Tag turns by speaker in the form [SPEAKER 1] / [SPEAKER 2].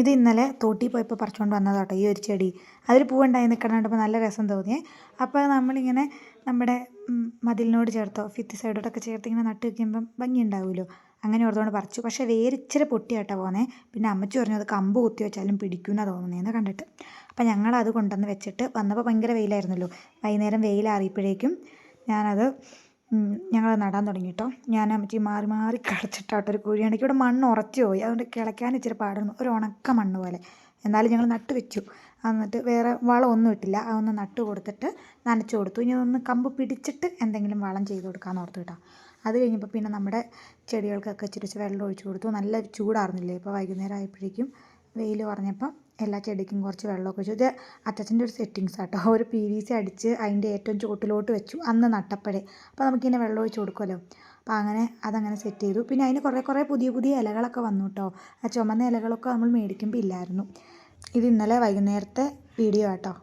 [SPEAKER 1] ഇത് ഇന്നലെ തോട്ടിൽ പോയപ്പോൾ പറിച്ചുകൊണ്ട് വന്നതാട്ടോ ഈ ഒരു ചെടി. അതിൽ പൂവുണ്ടായി നിൽക്കണ കണ്ടപ്പോൾ നല്ല രസം തോന്നിയേ. അപ്പോൾ നമ്മളിങ്ങനെ നമ്മുടെ മതിലിനോട് ചേർത്തോ ഭിത്തി സൈഡോട്ടൊക്കെ ചേർത്ത് ഇങ്ങനെ നട്ട് വയ്ക്കുമ്പം ഭംഗി ഉണ്ടാവുമല്ലോ. അങ്ങനെ ഓർത്തുകൊണ്ട് പറിച്ചു. പക്ഷേ വേരിച്ചിരി പൊട്ടിയാട്ടോ പോകുന്നത്. പിന്നെ അമ്മച്ചി പറഞ്ഞു അത് കമ്പ് കുത്തി വെച്ചാലും പിടിക്കുമെന്നാണ് തോന്നുന്നതെന്ന് കണ്ടിട്ട്. അപ്പം ഞങ്ങളത് കൊണ്ടുവന്ന് വെച്ചിട്ട് വന്നപ്പോൾ ഭയങ്കര വെയിലായിരുന്നല്ലോ. വൈകുന്നേരം വെയിലാറിയപ്പോഴേക്കും ഞാനത് ഞങ്ങൾ നടാൻ തുടങ്ങി കേട്ടോ. ഞാൻ അമ്മച്ചി മാറി മാറി കിളച്ചിട്ടാട്ടോ ഒരു കുഴിയാണെങ്കിൽ ഇവിടെ മണ്ണ് ഉറച്ചു പോയി. അതുകൊണ്ട് കിളയ്ക്കാൻ ഇച്ചിരി പാടുന്നു. ഒരു ഉണക്ക മണ്ണ് പോലെ. എന്നാലും ഞങ്ങൾ നട്ട് വെച്ചു. എന്നിട്ട് വേറെ വളമൊന്നും ഇട്ടില്ല. അതൊന്ന് നട്ട് കൊടുത്തിട്ട് നനച്ച് കൊടുത്തു. ഇനി ഒന്ന് കമ്പ് പിടിച്ചിട്ട് എന്തെങ്കിലും വളം ചെയ്ത് കൊടുക്കാമെന്ന് ഓർത്തു കേട്ടോ. അത് കഴിഞ്ഞപ്പോൾ പിന്നെ നമ്മുടെ ചെടികൾക്കൊക്കെ ഇച്ചിരി വെള്ളം ഒഴിച്ചു കൊടുത്തു. നല്ല ചൂടായിരുന്നില്ലേ. ഇപ്പോൾ വൈകുന്നേരം ആയപ്പോഴേക്കും വെയിൽ കുറഞ്ഞപ്പം എല്ലാ ചെടിക്കും കുറച്ച് വെള്ളമൊക്കെ ഒഴിച്ചു. ഇത് അച്ഛൻ്റെ ഒരു സെറ്റിങ്സ് ആട്ടോ. ഒരു PVC അടിച്ച് അതിൻ്റെ ഏറ്റവും ചുവട്ടിലോട്ട് വെച്ചു അന്ന് നട്ടപ്പോഴേ. അപ്പോൾ നമുക്കിങ്ങനെ വെള്ളം ഒഴിച്ച് കൊടുക്കുമല്ലോ. അപ്പോൾ അങ്ങനെ അതങ്ങനെ സെറ്റ് ചെയ്തു. പിന്നെ അതിന് കുറേ പുതിയ പുതിയ ഇലകളൊക്കെ വന്നു കേട്ടോ. ആ ചുമന്ന ഇലകളൊക്കെ നമ്മൾ മേടിക്കുമ്പോൾ ഇല്ലായിരുന്നു. ഇത് ഇന്നലെ വൈകുന്നേരത്തെ വീഡിയോ ആട്ടോ.